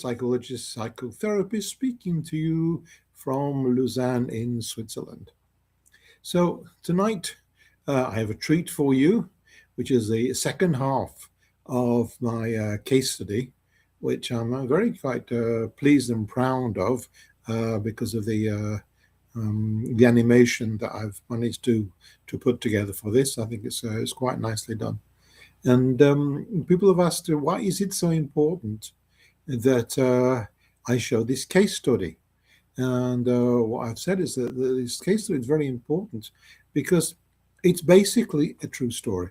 psychologist, psychotherapist, speaking to you from Lausanne in Switzerland. So, tonight I have a treat for you, which is the second half of my case study, which I'm very quite pleased and proud of because of the animation that I've managed to put together for this. I think it's quite nicely done. And people have asked, why is it so important that I show this case study? And what I've said is that this case study is very important because it's basically a true story.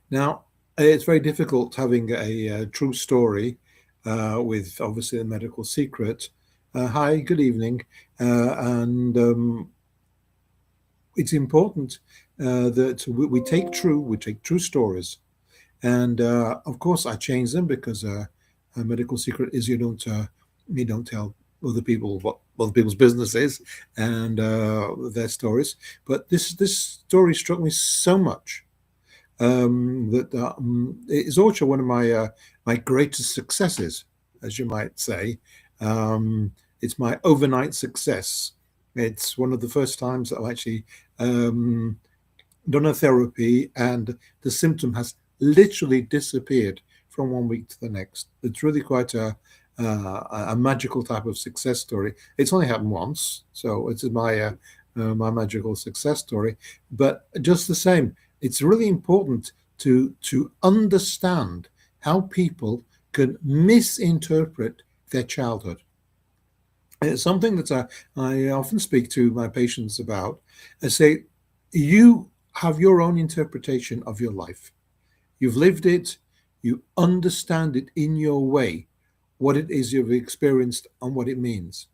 Now, it's very difficult having a true story with obviously a medical secret. Hi, good evening. And it's important that we take true stories. And of course, I change them because a medical secret is you don't tell other people what other people's business is and their stories. But this story struck me so much that it is also one of my greatest successes, as you might say. It's my overnight success. It's one of the first times that I've actually done a therapy and the symptom has literally disappeared from one week to the next. It's really quite a magical type of success story. It's only happened once, so it's my magical success story. But just the same, it's really important to understand how people can misinterpret their childhood. And it's something that I often speak to my patients about. I say, you have your own interpretation of your life. You've lived it, you understand it in your way, what it is you've experienced and what it means.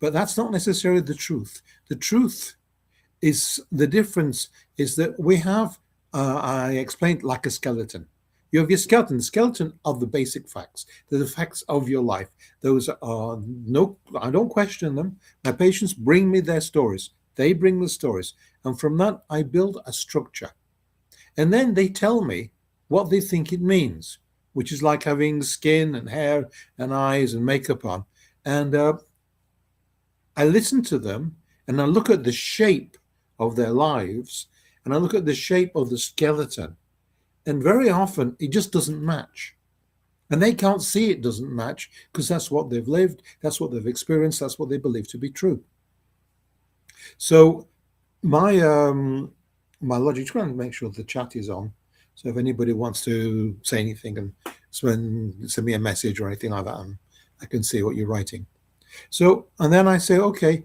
But that's not necessarily the truth. The truth is, the difference is that we have, I explained, like a skeleton. You have your skeleton, the skeleton of the basic facts. They're the facts of your life. Those are no, I don't question them. My patients bring me their stories. They bring the stories. And from that, I build a structure. And then they tell me what they think it means, which is like having skin and hair and eyes and makeup on. And I listen to them and I look at the shape of their lives and I look at the shape of the skeleton. And very often it just doesn't match. And they can't see it doesn't match because that's what they've lived, that's what they've experienced, that's what they believe to be true. So my logic, trying to make sure the chat is on. So if anybody wants to say anything and send me a message or anything like that, I can see what you're writing. So, and then I say, okay,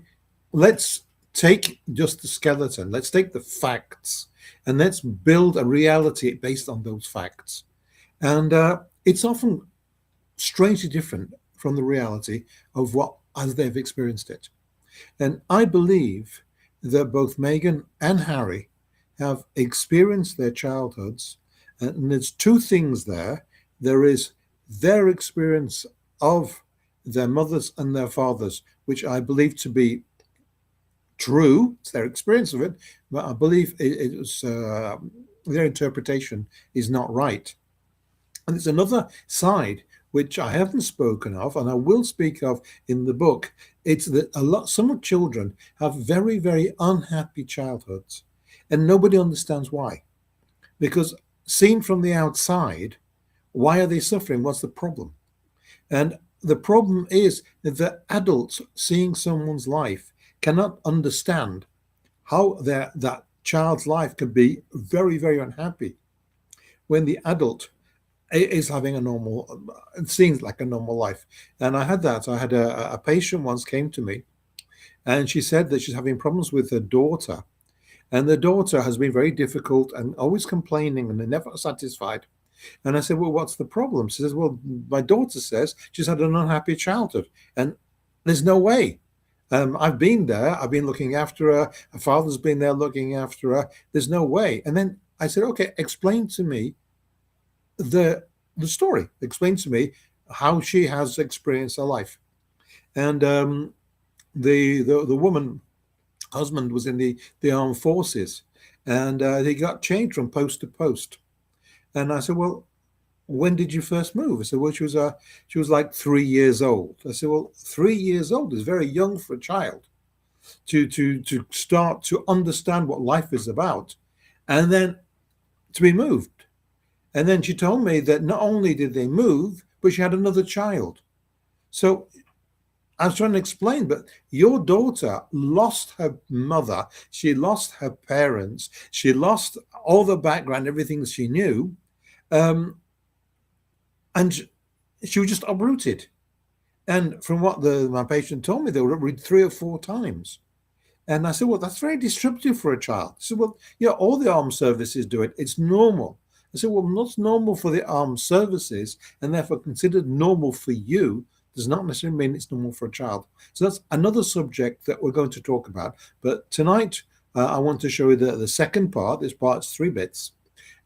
let's take just the skeleton. Let's take the facts and let's build a reality based on those facts. And it's often strangely different from the reality of what as they've experienced it. And I believe that both Meghan and Harry have experienced their childhoods. And there's two things there. There is their experience of their mothers and their fathers, which I believe to be true. It's their experience of it, but I believe it was their interpretation is not right. And there's another side which I haven't spoken of, and I will speak of in the book. It's that some children have very, very unhappy childhoods, and nobody understands why. Because seen from the outside, why are they suffering? What's the problem? And the problem is that the adults seeing someone's life cannot understand how that child's life can be very, very unhappy when the adult is having a normal, it seems like a normal life. And I had a patient once came to me and she said that she's having problems with her daughter. And the daughter has been very difficult and always complaining and they're never satisfied. And I said, well, what's the problem? She says, well, my daughter says she's had an unhappy childhood. And there's no way. I've been there. I've been looking after her. Her father's been there looking after her. There's no way. And then I said, okay, explain to me the story. Explain to me how she has experienced her life. And the woman husband was in the armed forces, and he got changed from post to post. And I said, well, when did you first move? I said, well, she was like 3 years old. I said, well, 3 years old is very young for a child to start to understand what life is about, and then to be moved. And then she told me that not only did they move, but she had another child. So I was trying to explain, but your daughter lost her mother, she lost her parents, she lost all the background, everything she knew, and she was just uprooted. And from what my patient told me, they were uprooted 3 or 4 times. And I said, well, that's very disruptive for a child. She said, well, yeah, all the armed services do it. It's normal. I said, well, what's normal for the armed services and therefore considered normal for you does not necessarily mean it's normal for a child. So that's another subject that we're going to talk about. But tonight, I want to show you the second part. This part's 3 bits.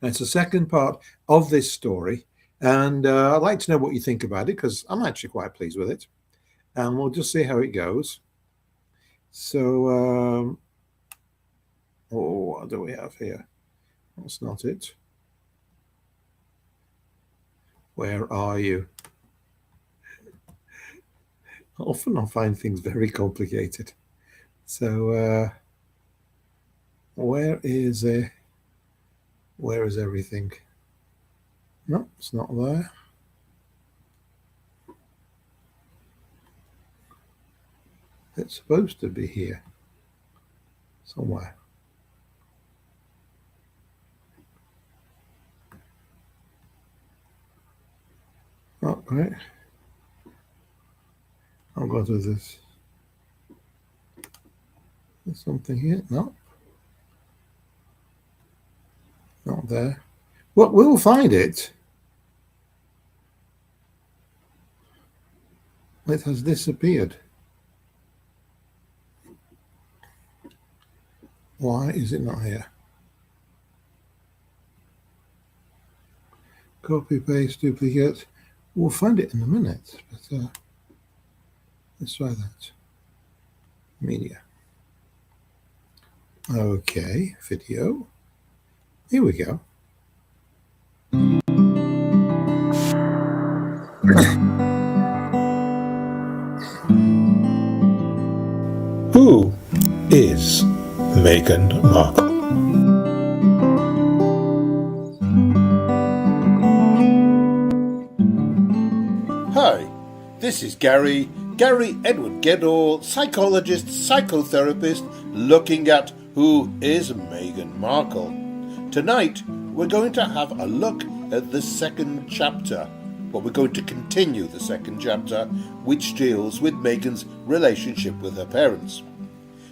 And it's the second part of this story. And I'd like to know what you think about it, because I'm actually quite pleased with it. And we'll just see how it goes. So, what do we have here? That's not it. Where are you? Often I find things very complicated. So, where is everything? No, it's not there. It's supposed to be here somewhere. Oh, great. I'll go to this. There's something here. No. Not there. Well, we'll find it. It has disappeared. Why is it not here? Copy, paste, duplicate. We'll find it in a minute, but let's try that. Media. Okay, video. Here we go. Who is Meghan Markle? Hi, this is Gary Edward Gedall, psychologist, psychotherapist, looking at who is Meghan Markle. Tonight, we're going to have a look at the second chapter. Well, we're going to continue the second chapter, which deals with Meghan's relationship with her parents.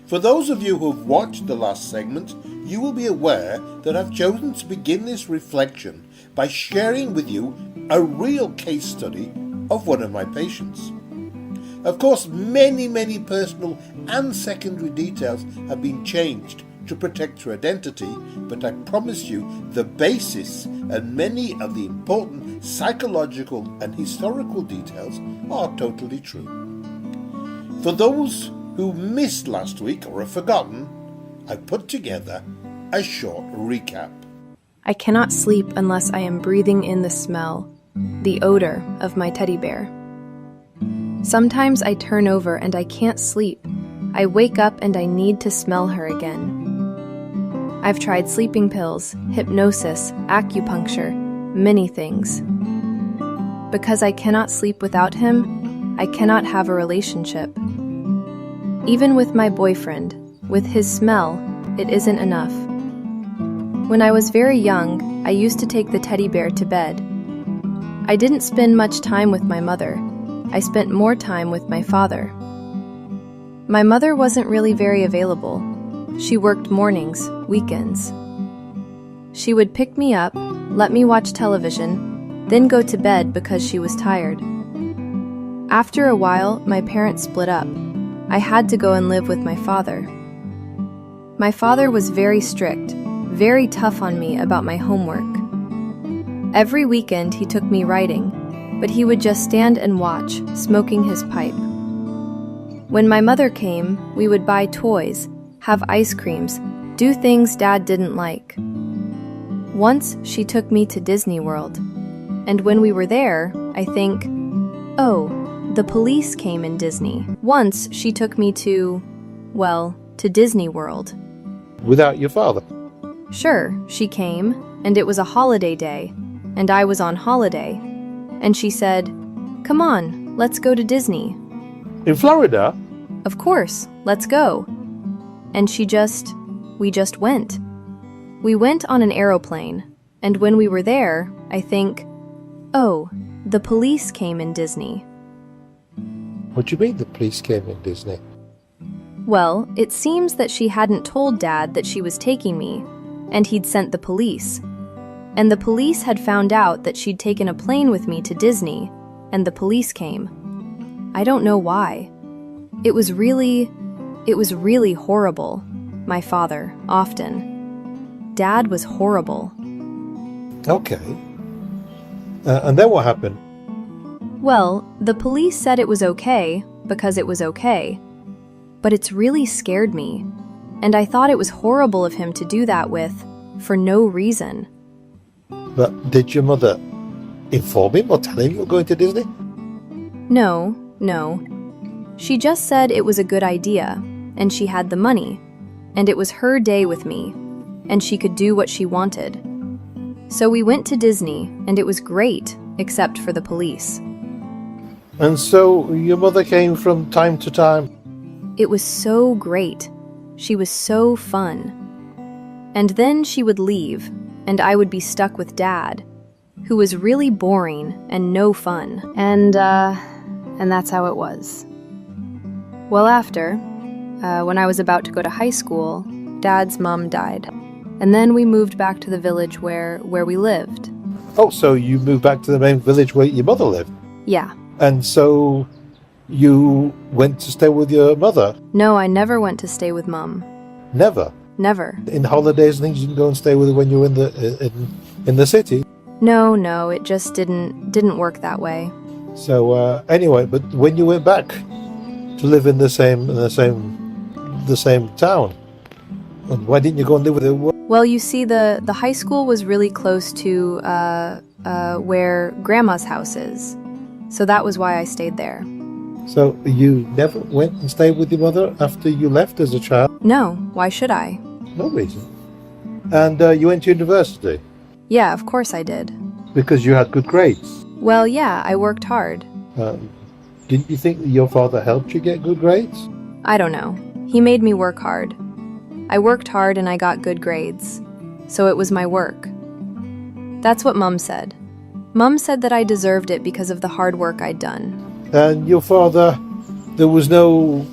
For those of you who have watched the last segment, you will be aware that I've chosen to begin this reflection by sharing with you a real case study of one of my patients. Of course, many personal and secondary details have been changed to protect her identity, but I promise you the basis and many of the important psychological and historical details are totally true. For those who missed last week or have forgotten, I put together a short recap. I cannot sleep unless I am breathing in the smell, the odor of my teddy bear. Sometimes I turn over and I can't sleep. I wake up and I need to smell her again. I've tried sleeping pills, hypnosis, acupuncture, many things. Because I cannot sleep without him, I cannot have a relationship. Even with my boyfriend, with his smell, it isn't enough. When I was very young, I used to take the teddy bear to bed. I didn't spend much time with my mother. I spent more time with my father. My mother wasn't really very available. She worked mornings, weekends. She would pick me up, let me watch television, then go to bed because she was tired. After a while, my parents split up. I had to go and live with my father. My father was very strict, very tough on me about my homework. Every weekend he took me riding, but he would just stand and watch, smoking his pipe. When my mother came, we would buy toys, have ice creams, do things Dad didn't like. Once she took me to Disney World. and when we were there, I think, oh, the police came in Disney. Once she took me to Disney World. Without your father? Sure, she came, and it was a holiday day, and I was on holiday, and she said, "Come on, let's go to Disney." In Florida? Of course, let's go. And we just went. We went on an aeroplane, and when we were there, I think, oh, the police came in Disney. What do you mean the police came in Disney? Well, it seems that she hadn't told Dad that she was taking me, and he'd sent the police. And the police had found out that she'd taken a plane with me to Disney, and the police came. I don't know why. It was really horrible. My father, often. Dad was horrible. Okay. And then what happened? Well, the police said it was okay, because it was okay. But it's really scared me. And I thought it was horrible of him to do that for no reason. But did your mother inform him or tell him you were going to Disney? No. She just said it was a good idea, and she had the money, and it was her day with me, and she could do what she wanted. So we went to Disney, and it was great, except for the police. And so your mother came from time to time? It was so great. She was so fun. And then she would leave, and I would be stuck with Dad, who was really boring and no fun. And that's how it was. Well, after, when I was about to go to high school, Dad's mom died. And then we moved back to the village where we lived. Oh, so you moved back to the main village where your mother lived? Yeah. And so you went to stay with your mother? No, I never went to stay with Mom. Never? Never. In holidays and things, you didn't go and stay with her when you were in the city? No, it just didn't work that way. So anyway, but when you went back to live in the same town, why didn't you go and live with her? Well, you see, the high school was really close to where Grandma's house is, so that was why I stayed there. So you never went and stayed with your mother after you left as a child? No, why should I? No reason. And you went to university? Yeah, of course I did. Because you had good grades? Well, yeah, I worked hard. Didn't you think that your father helped you get good grades? I don't know. He made me work hard. I worked hard and I got good grades. So it was my work. That's what Mum said. Mum said that I deserved it because of the hard work I'd done. And your father, there was no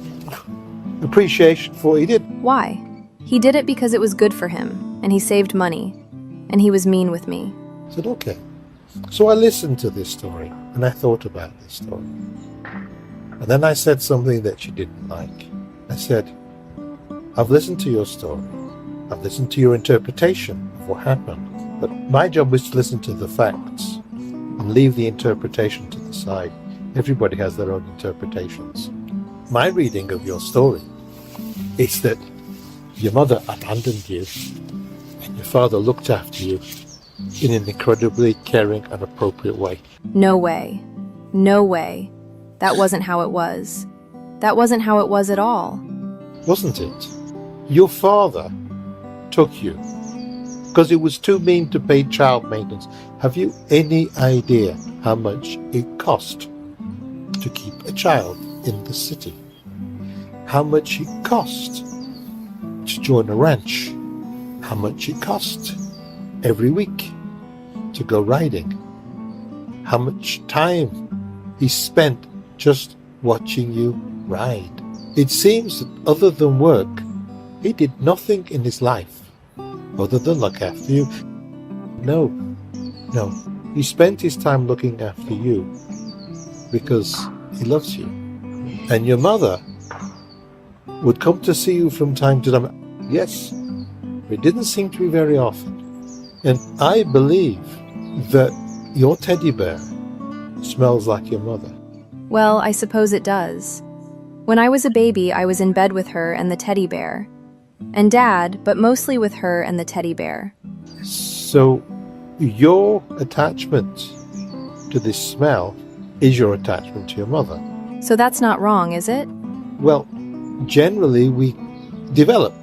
appreciation for what he did? Why? He did it because it was good for him, and he saved money, and he was mean with me. I said, okay. So I listened to this story, and I thought about this story. And then I said something that she didn't like. I said, I've listened to your story. I've listened to your interpretation of what happened. But my job is to listen to the facts and leave the interpretation to the side. Everybody has their own interpretations. My reading of your story is that your mother abandoned you and your father looked after you in an incredibly caring and appropriate way. No way. No way. That wasn't how it was. That wasn't how it was at all. Wasn't it? Your father took you because it was too mean to pay child maintenance. Have you any idea how much it cost to keep a child in the city? How much it cost to join a ranch? How much it cost every week to go riding? How much time he spent just watching you ride? It seems that other than work, he did nothing in his life other than look after you. No, he spent his time looking after you because he loves you. And your mother would come to see you from time to time. Yes, it didn't seem to be very often. And I believe that your teddy bear smells like your mother. Well, I suppose it does. When I was a baby, I was in bed with her and the teddy bear. And Dad, but mostly with her and the teddy bear. So your attachment to this smell is your attachment to your mother. So that's not wrong, is it? Well, generally we develop,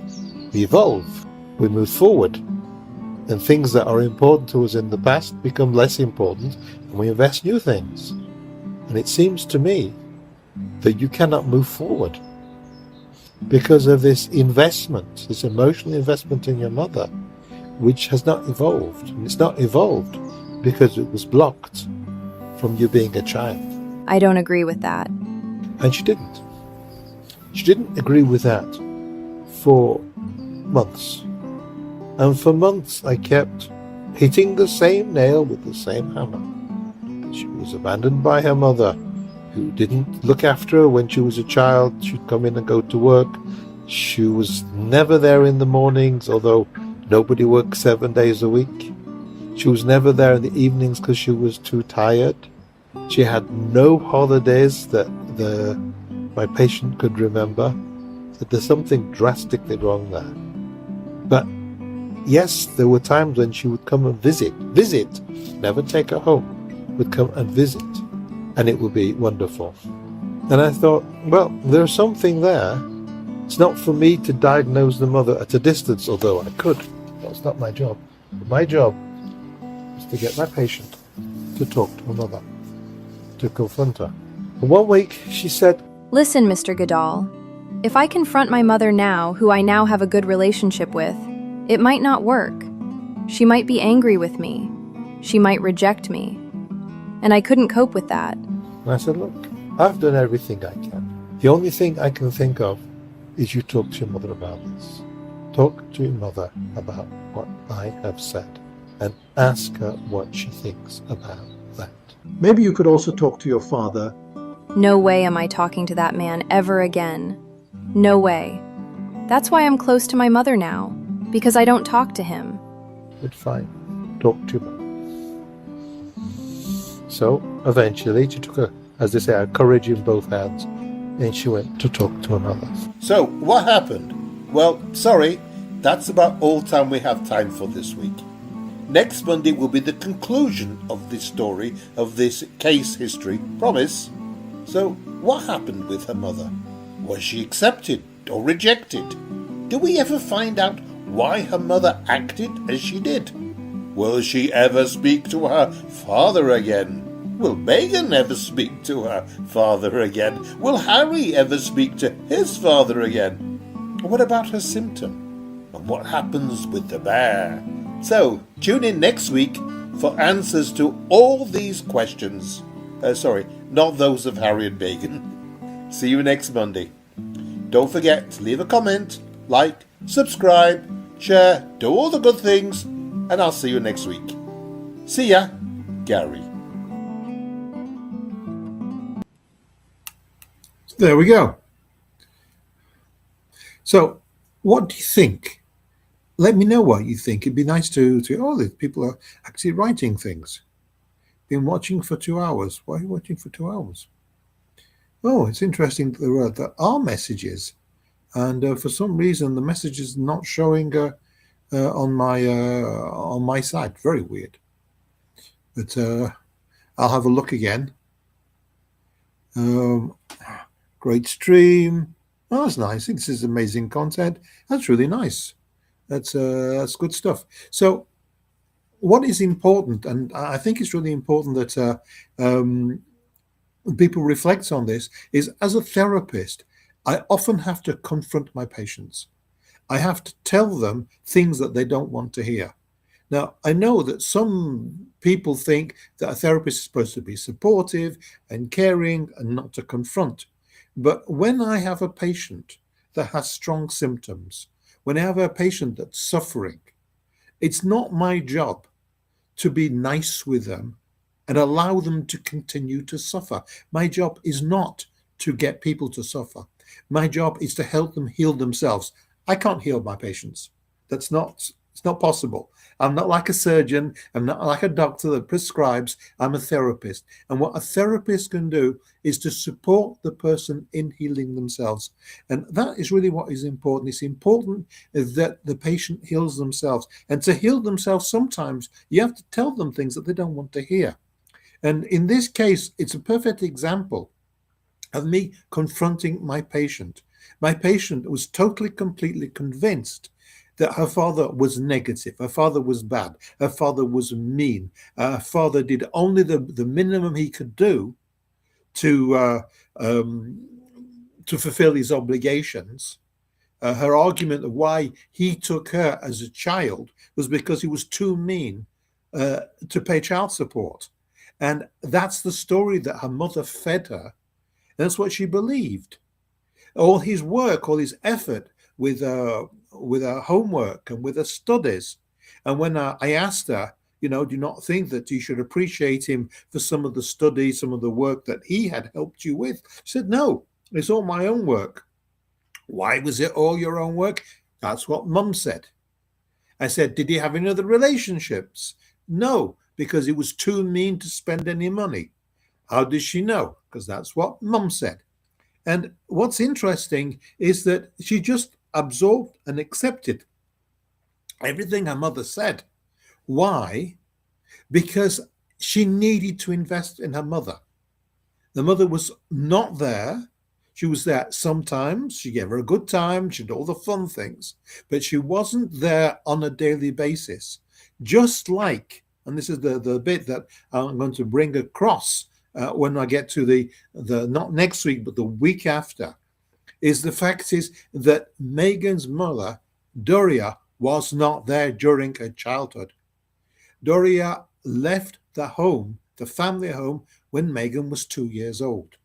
we evolve, we move forward. And things that are important to us in the past become less important, and we invest new things. And it seems to me that you cannot move forward because of this investment, this emotional investment in your mother, which has not evolved. And it's not evolved because it was blocked from you being a child. I don't agree with that. And she didn't. She didn't agree with that for months. And for months I kept hitting the same nail with the same hammer. She was abandoned by her mother, who didn't look after her when she was a child. She'd come in and go to work. She was never there in the mornings, although nobody works 7 days a week. She was never there in the evenings because she was too tired. She had no holidays that my patient could remember. That there's something drastically wrong there. But yes, there were times when she would come and visit, never take her home, would come and visit, and it would be wonderful. And I thought, well, there's something there. It's not for me to diagnose the mother at a distance, although I could. That's not my job. My job is to get my patient to talk to her mother, to confront her. And one week she said, Listen, Mr. Gedall, if I confront my mother now, who I now have a good relationship with, it might not work. She might be angry with me. She might reject me. And I couldn't cope with that. and I said, look, I've done everything I can. The only thing I can think of is you talk to your mother about this. Talk to your mother about what I have said and ask her what she thinks about that. Maybe you could also talk to your father. No way am I talking to that man ever again. No way. That's why I'm close to my mother now, because I don't talk to him. But fine, talk to her. So eventually she took as they say, her courage in both hands, and she went to talk to her mother. So, what happened? Well, sorry, that's about all time we have time for this week. Next Monday will be the conclusion of this story, of this case history, promise. So, what happened with her mother? Was she accepted or rejected? Did we ever find out why her mother acted as she did? Will she ever speak to her father again? Will Meghan ever speak to her father again? Will Harry ever speak to his father again? What about her symptom? And what happens with the bear? So, tune in next week for answers to all these questions. Sorry, not those of Harry and Meghan. See you next Monday. Don't forget to leave a comment, like, subscribe, share, do all the good things, and I'll see you next week. See ya, Gary. There we go. So, what do you think? Let me know what you think. It'd be nice to the people are actually writing things. Been watching for 2 hours. Why are you watching for 2 hours? Oh, it's interesting that there are messages, and for some reason the message is not showing on my side. Very weird. But I'll have a look again. Great stream. Oh, that's nice. I think this is amazing content. That's really nice. That's good stuff. So what is important, and I think it's really important that people reflect on this, is as a therapist, I often have to confront my patients. I have to tell them things that they don't want to hear. Now, I know that some people think that a therapist is supposed to be supportive and caring and not to confront. But when I have a patient that has strong symptoms, when I have a patient that's suffering, it's not my job to be nice with them and allow them to continue to suffer. My job is not to get people to suffer. My job is to help them heal themselves. I can't heal my patients. It's not possible. I'm not like a surgeon. I'm not like a doctor that prescribes. I'm a therapist. And what a therapist can do is to support the person in healing themselves. And that is really what is important. It's important that the patient heals themselves. And to heal themselves, sometimes you have to tell them things that they don't want to hear. And in this case, it's a perfect example of me confronting my patient. My patient was totally, completely convinced that her father was negative, her father was bad, her father was mean, her father did only the minimum he could do to fulfill his obligations. Her argument of why he took her as a child was because he was too mean to pay child support. And that's the story that her mother fed her. That's what she believed. All his work, all his effort with her homework and with her studies. And when I asked her, do you not think that you should appreciate him for some of the study, some of the work that he had helped you with? She said, no, it's all my own work. Why was it all your own work? That's what Mum said. I said, did he have any other relationships? No, because he was too mean to spend any money. How does she know? Because that's what Mum said. And what's interesting is that she just absorbed and accepted everything her mother said. Why? Because she needed to invest in her mother. The mother was not there. She was there sometimes. She gave her a good time. She did all the fun things. But she wasn't there on a daily basis. Just like, and this is the bit that I'm going to bring across when I get to the not next week, but the week after, is the fact is that Meghan's mother, Doria, was not there during her childhood. Doria left the home, the family home, when Meghan was 2 years old.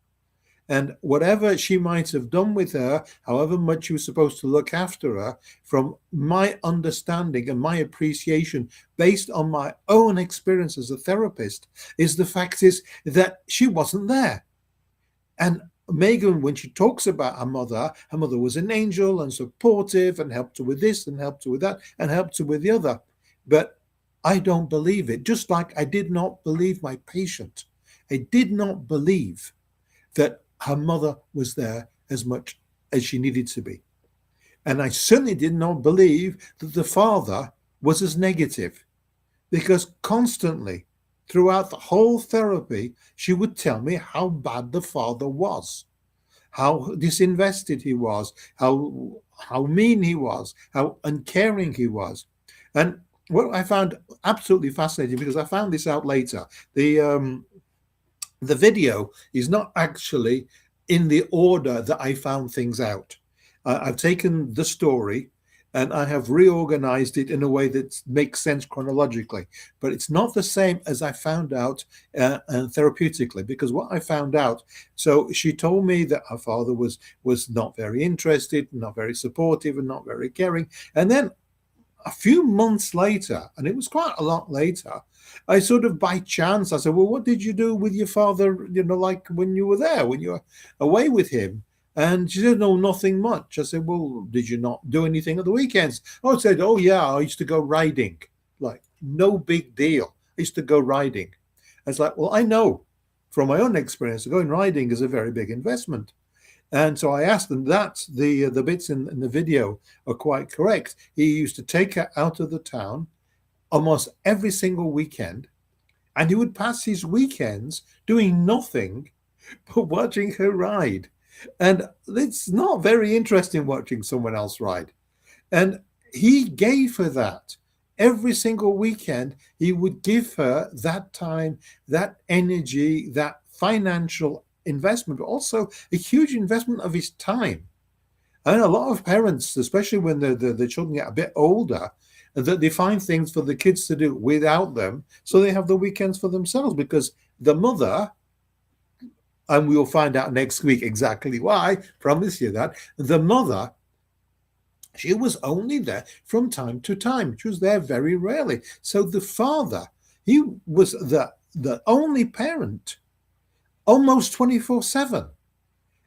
And whatever she might have done with her, however much she was supposed to look after her, from my understanding and my appreciation, based on my own experience as a therapist, is the fact is that she wasn't there. And Meghan, when she talks about her mother was an angel and supportive and helped her with this and helped her with that and helped her with the other. But I don't believe it, just like I did not believe my patient. I did not believe that her mother was there as much as she needed to be. And I certainly did not believe that the father was as negative, because constantly throughout the whole therapy, she would tell me how bad the father was, how disinvested he was, how mean he was, how uncaring he was. And what I found absolutely fascinating, because I found this out later, the video is not actually in the order that I found things out. I've taken the story and I have reorganized it in a way that makes sense chronologically, but it's not the same as I found out therapeutically, because what I found out, so she told me that her father was not very interested, not very supportive, and not very caring. And then a few months later, and it was quite a lot later, I sort of by chance, I said, well, what did you do with your father, like when you were there, when you were away with him? And she said, no, nothing much. I said, well, did you not do anything at the weekends? I said, oh, yeah, I used to go riding. Like, no big deal. I used to go riding. I was like, well, I know from my own experience, going riding is a very big investment. And so I asked them, that's the bits in the video are quite correct. He used to take her out of the town almost every single weekend, and he would pass his weekends doing nothing but watching her ride. And it's not very interesting watching someone else ride. And he gave her that. Every single weekend, he would give her that time, that energy, that financial investment, but also a huge investment of his time. And a lot of parents, especially when the children get a bit older, that they find things for the kids to do without them, so they have the weekends for themselves, because the mother, and we'll find out next week exactly why, promise you that, the mother, she was only there from time to time. She was there very rarely. So the father, he was the only parent almost 24/7.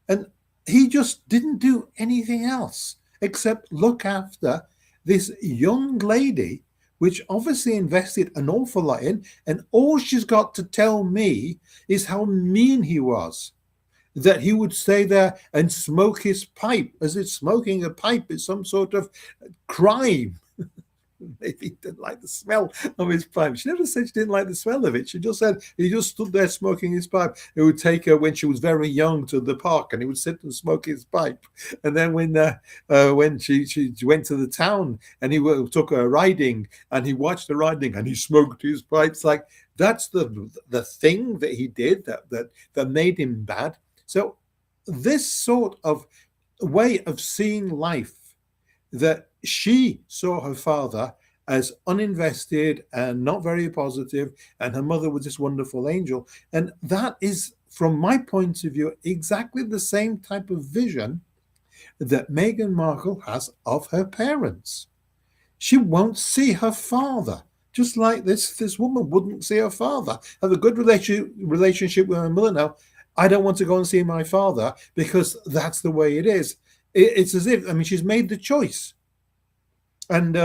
And he just didn't do anything else except look after this young lady, which obviously invested an awful lot in. And all she's got to tell me is how mean he was, that he would stay there and smoke his pipe, as if smoking a pipe is some sort of crime. Maybe he didn't like the smell of his pipe. She never said she didn't like the smell of it. She just said he just stood there smoking his pipe. It would take her when she was very young to the park, and he would sit and smoke his pipe. And then when she went to the town, and he took her riding, and he watched the riding, and he smoked his pipe. It's like that's the thing that he did that made him bad. So this sort of way of seeing life, that she saw her father as uninvested and not very positive, and her mother was this wonderful angel. And that is, from my point of view, exactly the same type of vision that Meghan Markle has of her parents. She won't see her father, just like this woman wouldn't see her father. Have a good relationship with her mother now. I don't want to go and see my father because that's the way it is. It's as if, I mean, she's made the choice. And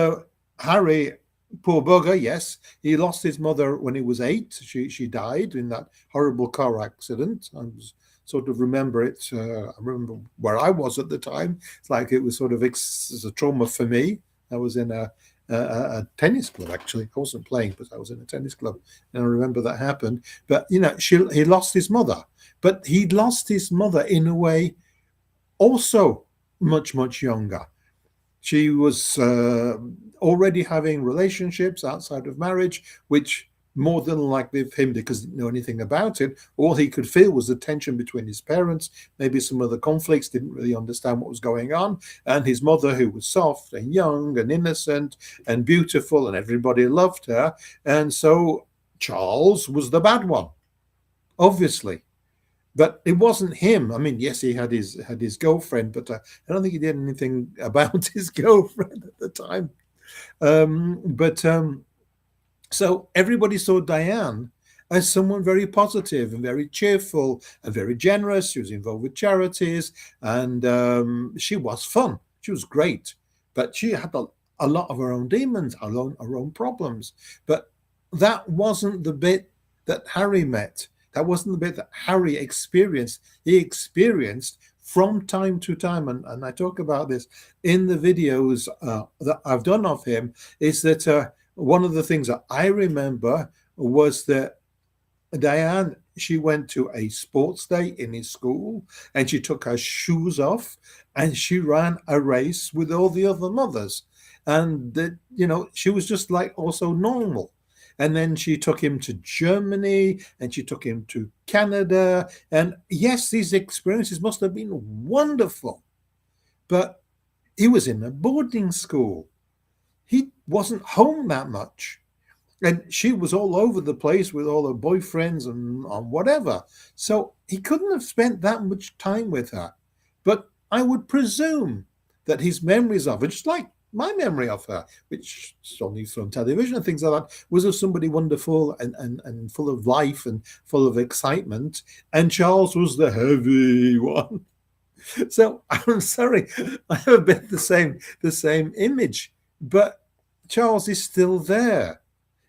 Harry, poor bugger, yes, he lost his mother when he was 8. She died in that horrible car accident. I was sort of remember it. I remember where I was at the time. It's like it was sort of a trauma for me. I was in a tennis club, actually. I wasn't playing, but I was in a tennis club. And I remember that happened. But, you know, he lost his mother. But he lost his mother in a way also much, much younger. She was already having relationships outside of marriage, which more than likely for him, because he didn't know anything about it. All he could feel was the tension between his parents, maybe some other conflicts, didn't really understand what was going on. And his mother, who was soft and young and innocent and beautiful, and everybody loved her. And so Charles was the bad one, obviously. But it wasn't him. I mean, yes, he had his girlfriend, but I don't think he did anything about his girlfriend at the time. So everybody saw Diane as someone very positive and very cheerful and very generous. She was involved with charities, and she was fun. She was great, but she had a lot of her own demons, her own problems. But that wasn't the bit that Harry met. That wasn't the bit that Harry experienced. He experienced from time to time, and I talk about this in the videos that I've done of him, is that one of the things that I remember was that Diane, she went to a sports day in his school, and she took her shoes off, and she ran a race with all the other mothers. And, she was just like also normal. And then she took him to Germany, and she took him to Canada. And yes, these experiences must have been wonderful. But he was in a boarding school. He wasn't home that much. And she was all over the place with all her boyfriends and whatever. So he couldn't have spent that much time with her. But I would presume that his memories of her, just like my memory of her, which is only from television and things like that, was of somebody wonderful and full of life and full of excitement. And Charles was the heavy one. So I'm sorry, I have a bit the same image. But Charles is still there.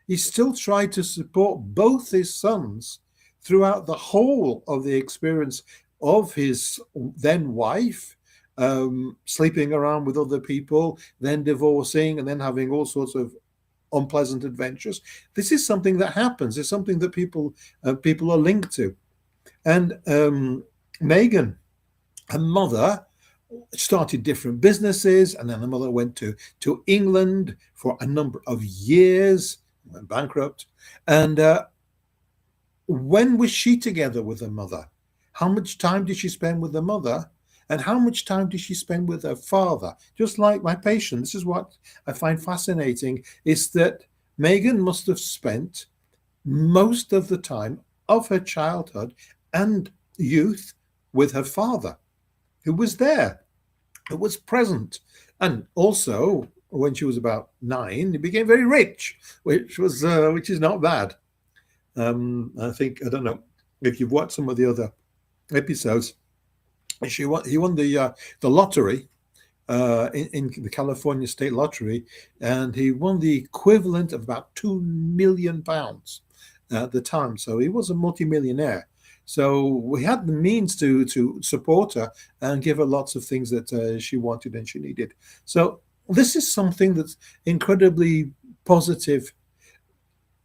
He still tried to support both his sons throughout the whole of the experience of his then wife, sleeping around with other people, then divorcing, and then having all sorts of unpleasant adventures. This is something that happens. It's something that people are linked to. And Meghan, her mother, started different businesses, and then her mother went to England for a number of years, went bankrupt. And when was she together with her mother? How much time did she spend with her mother? And how much time did she spend with her father? Just like my patient, this is what I find fascinating, is that Meghan must have spent most of the time of her childhood and youth with her father, who was there, who was present. And also, when she was about 9, he became very rich, which is not bad. I think, I don't know if you've watched some of the other episodes. He won the lottery in the California state lottery, and he won the equivalent of about £2 million at the time. So he was a multimillionaire. So we had the means to support her and give her lots of things that she wanted and she needed. So this is something that's incredibly positive,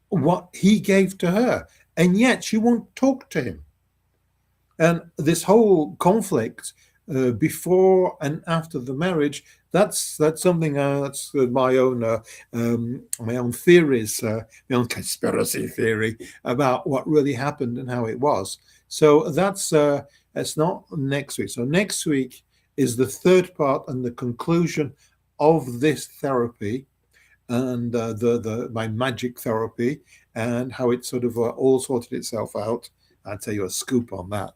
what he gave to her, and yet she won't talk to him. And this whole conflict before and after the marriage, that's something that's my own theories, my own conspiracy theory about what really happened and how it was. So that's not next week. So next week is the third part and the conclusion of this therapy, and the my magic therapy, and how it sort of all sorted itself out. I'll tell you a scoop on that,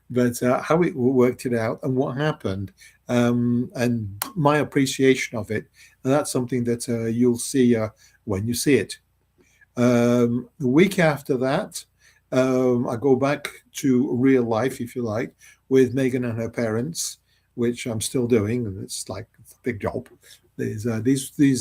but how it worked it out and what happened, and my appreciation of it, and that's something that you'll see when you see it. The week after that, I go back to real life, if you like, with Meghan and her parents, which I'm still doing, and it's like a big job. These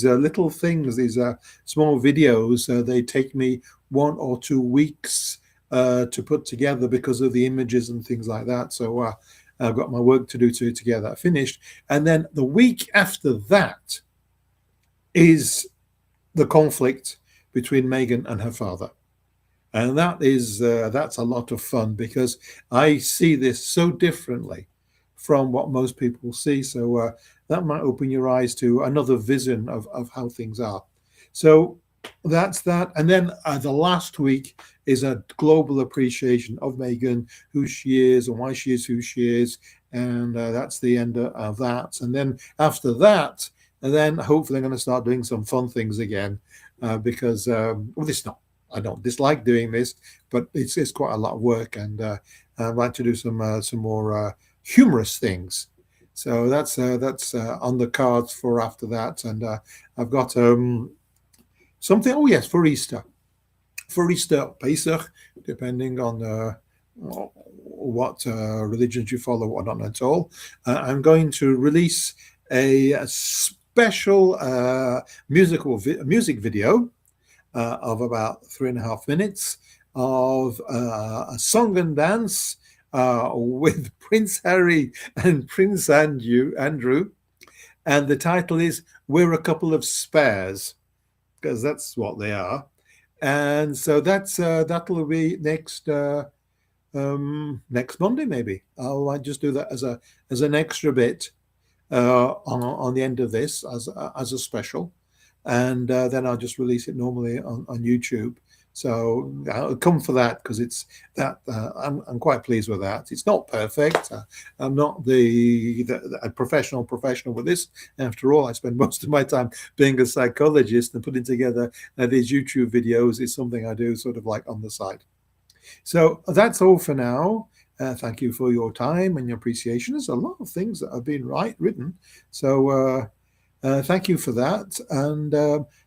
little things, these small videos, they take me 1 or 2 weeks to put together because of the images and things like that. So I've got my work to do to get that finished. And then the week after that is the conflict between Meghan and her father. And that's a lot of fun because I see this so differently from what most people see. So that might open your eyes to another vision of how things are. So that's that. And then the last week is a global appreciation of Meghan, who she is and why she is who she is. And that's the end of that. And then after that, and then hopefully I'm going to start doing some fun things again because I don't dislike doing this, but it's quite a lot of work, and I'd like to do some more humorous things. So that's on the cards for after that, and I've got something. Oh yes, for Easter, Pesach, depending on what religions you follow or not at all. I'm going to release a special music video of about 3.5 minutes of a song and dance with Prince Harry and Prince Andrew. And the title is "We're a Couple of Spares," because that's what they are. And so that'll be next Monday, maybe. I'll just do that as an extra bit on the end of this as a special, and then I'll just release it normally on YouTube. So I'll come for that because it's that I'm quite pleased with that. It's not perfect. I'm not the professional with this. After all, I spend most of my time being a psychologist, and putting together these YouTube videos is something I do sort of like on the side. So that's all for now. Thank you for your time and your appreciation. There's a lot of things that have been written. So thank you for that. And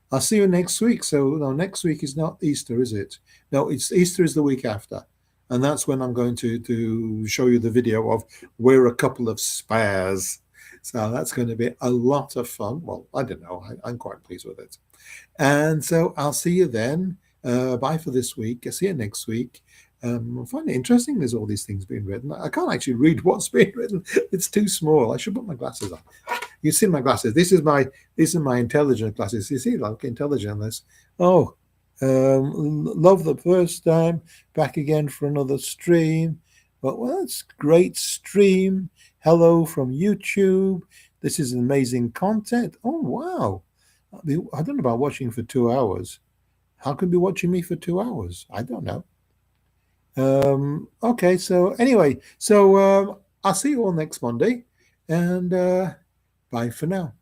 I'll see you next week. So no, next week is not Easter, is it? No, it's Easter is the week after. And that's when I'm going to show you the video of "We're a Couple of Spares." So that's going to be a lot of fun. Well, I don't know. I'm quite pleased with it. And so I'll see you then. Bye for this week. I'll see you next week. I find it interesting there's all these things being written. I can't actually read what's being written. It's too small. I should put my glasses on. You see my glasses. These are my intelligent glasses. You see, like intelligent on this. Oh, love the first time. Back again for another stream. Well, that's great stream. Hello from YouTube. This is amazing content. Oh, wow. I don't know about watching for 2 hours. How can you be watching me for 2 hours? I don't know. Okay, so anyway, so I'll see you all next Monday, and bye for now.